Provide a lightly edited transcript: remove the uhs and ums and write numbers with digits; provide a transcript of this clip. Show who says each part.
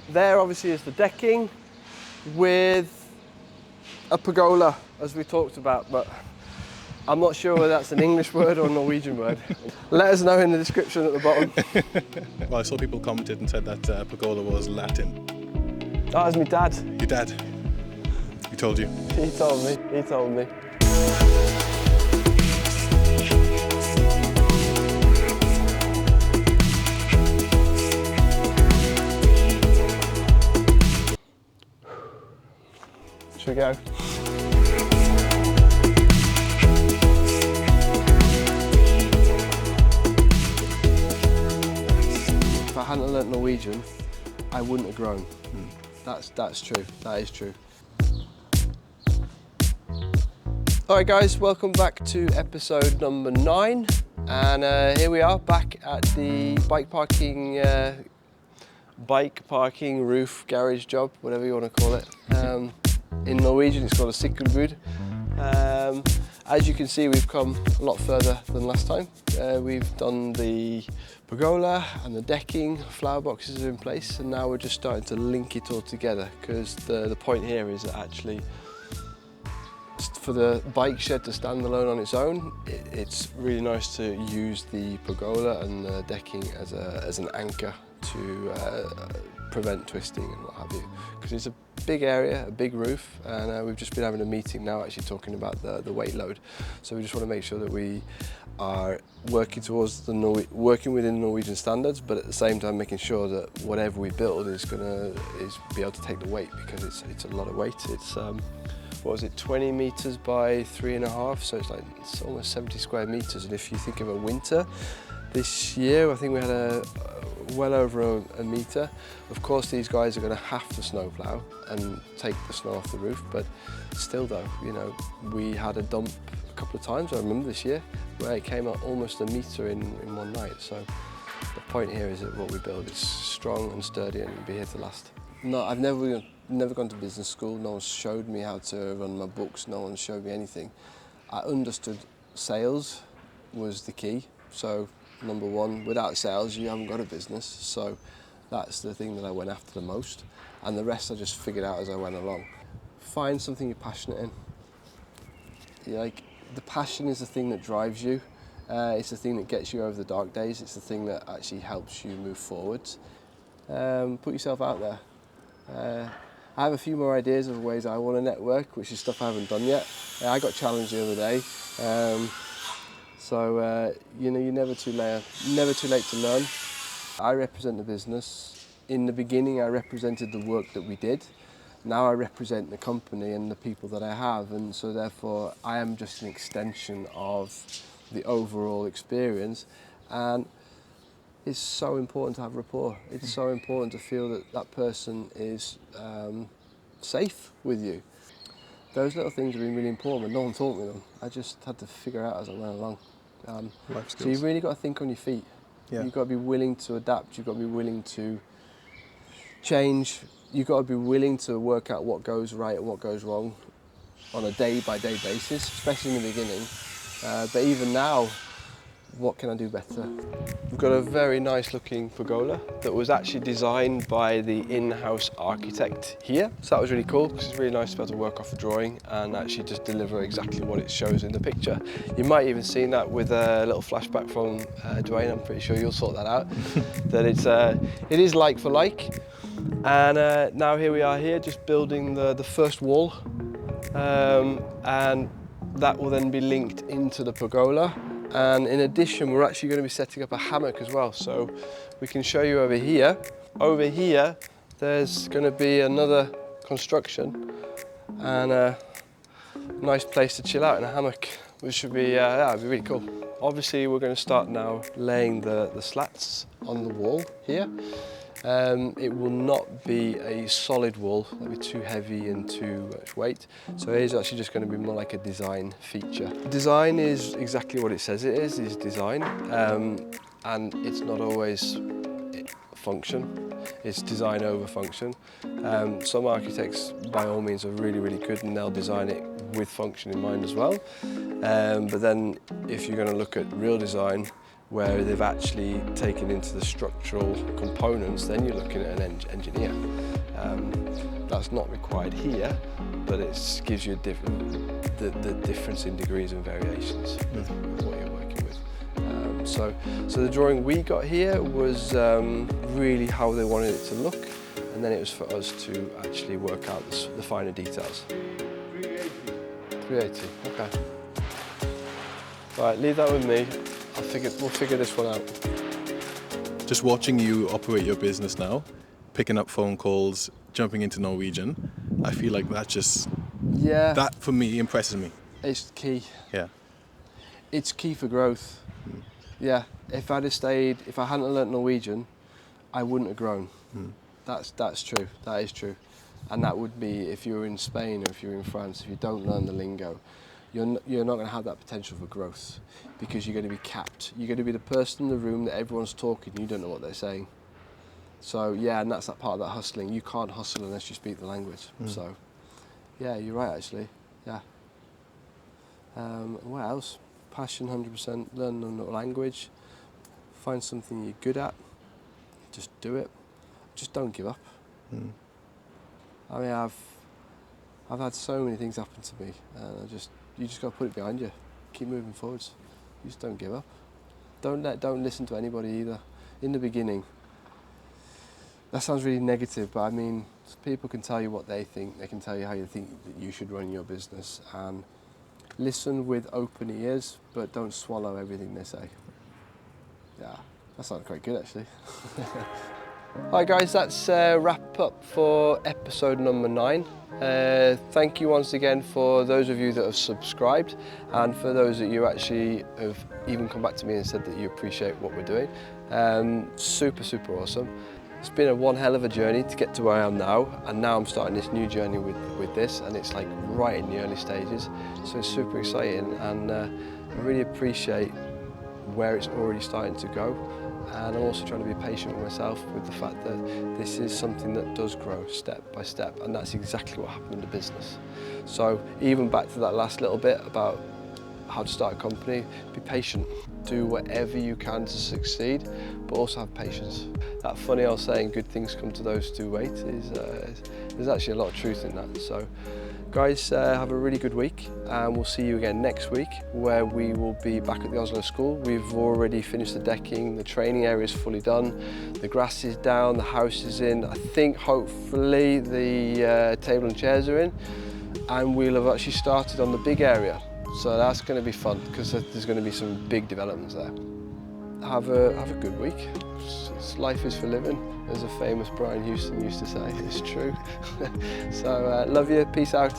Speaker 1: There obviously is the decking with a pergola, as we talked about, but I'm not sure whether that's an English word or a Norwegian word. Let us know in the description at the bottom.
Speaker 2: Well, I saw people commented and said that pergola was Latin.
Speaker 1: That was my dad.
Speaker 2: Your dad? He told you?
Speaker 1: He told me. Should we go? If I hadn't learnt Norwegian, I wouldn't have grown. That's true. That is true. All right, guys, welcome back to episode number 9, and here we are back at the bike parking roof garage job, whatever you want to call it. In Norwegian, it's called a sykkelbud. As you can see, we've come a lot further than last time. We've done the pergola and the decking, flower boxes are in place, and now we're just starting to link it all together, because the point here is that actually for the bike shed to stand alone on its own, it's really nice to use the pergola and the decking as an anchor to prevent twisting and what have you, because it's a big area, a big roof, and we've just been having a meeting now actually talking about the weight load. So we just want to make sure that we are working towards working within Norwegian standards, but at the same time making sure that whatever we build is be able to take the weight, because it's a lot of weight. It's what was it, 20 meters by 3.5, so it's almost 70 square meters. And if you think of a winter this year, I think we had well over a metre. Of course, these guys are going to have to snowplow and take the snow off the roof, but still though, you know, we had a dump a couple of times, I remember this year, where it came out almost a metre in one night. So the point here is that what we build is strong and sturdy and it'll be here to last. No, I've never gone to business school. No one showed me how to run my books. No one showed me anything. I understood sales was the key. So number one, without sales, you haven't got a business. So that's the thing that I went after the most. And the rest I just figured out as I went along. Find something you're passionate in. Like, the passion is the thing that drives you. It's the thing that gets you over the dark days. It's the thing that actually helps you move forwards. Put yourself out there. I have a few more ideas of ways I want to network, which is stuff I haven't done yet. I got challenged the other day. So you know, you're never too late to learn. I represent the business. In the beginning, I represented the work that we did. Now I represent the company and the people that I have, and so therefore I am just an extension of the overall experience. And it's so important to have rapport. It's so important to feel that that person is safe with you. Those little things have been really important, but no one taught me them. I just had to figure out as I went along. So you've really got to think on your feet. Yeah. You've got to be willing to adapt. You've got to be willing to change. You've got to be willing to work out what goes right and what goes wrong on a day-by-day basis, especially in the beginning. But even now, what can I do better? We've got a very nice looking pergola that was actually designed by the in-house architect here. So that was really cool, because it's really nice to be able to work off a drawing and actually just deliver exactly what it shows in the picture. You might even seen that with a little flashback from Dwayne. I'm pretty sure you'll sort that out. That it is like for like. And now here we are here, just building the first wall. And that will then be linked into the pergola. And in addition, we're actually going to be setting up a hammock as well. So we can show you over here. Over here, there's going to be another construction and a nice place to chill out in a hammock, which should be, that'd be really cool. Obviously, we're going to start now laying the slats on the wall here. It will not be a solid wall, that'll be too heavy and too much weight. So it is actually just going to be more like a design feature. Design is exactly what it says it is design. And it's not always function, it's design over function. Some architects, by all means, are really, really good and they'll design it with function in mind as well. But then if you're going to look at real design, where they've actually taken into the structural components, then you're looking at an engineer. that's not required here, but it gives you the difference in degrees and variations with what you're working with. So the drawing we got here was really how they wanted it to look, and then it was for us to actually work out the finer details. 380, okay. Right, leave that with me. We'll figure this one out.
Speaker 2: Just watching you operate your business now, picking up phone calls, jumping into Norwegian, I feel like that for me impresses me.
Speaker 1: It's key.
Speaker 2: Yeah.
Speaker 1: It's key for growth. Yeah, if I hadn't learnt Norwegian, I wouldn't have grown. That's true, that is true. And that would be if you were in Spain or if you're in France, if you don't learn the lingo, you're not going to have that potential for growth, because you're going to be capped. You're going to be the person in the room that everyone's talking, you don't know what they're saying. So yeah, and that's that part of that hustling. You can't hustle unless you speak the language. So yeah, you're right actually, yeah. What else? Passion, 100%, learn the language, find something you're good at, just do it, just don't give up. I mean, I've had so many things happen to me, and you just got to put it behind you, keep moving forwards. You just don't give up. Don't listen to anybody either. In the beginning, that sounds really negative, but I mean, people can tell you what they think. They can tell you how you think that you should run your business, and listen with open ears, but don't swallow everything they say. Yeah, that sounds quite good actually. Hi guys, that's wrap up for episode number 9. Thank you once again for those of you that have subscribed, and for those that you actually have even come back to me and said that you appreciate what we're doing. Super awesome. It's been one hell of a journey to get to where I am now, and now I'm starting this new journey with this, and it's like right in the early stages, so it's super exciting, and I really appreciate where it's already starting to go. And I'm also trying to be patient with myself with the fact that this is something that does grow step by step, and that's exactly what happened in the business. So even back to that last little bit about how to start a company, be patient. Do whatever you can to succeed, but also have patience. That funny old saying, good things come to those who wait, there's actually a lot of truth in that. So guys, have a really good week, and we'll see you again next week, where we will be back at the Oslo school. We've already finished the decking, the training area is fully done, the grass is down, the house is in. I think hopefully the table and chairs are in, and we'll have actually started on the big area. So that's going to be fun, because there's going to be some big developments there. Have a good week. Life is for living, as a famous Brian Houston used to say. It's true. So love you, peace out.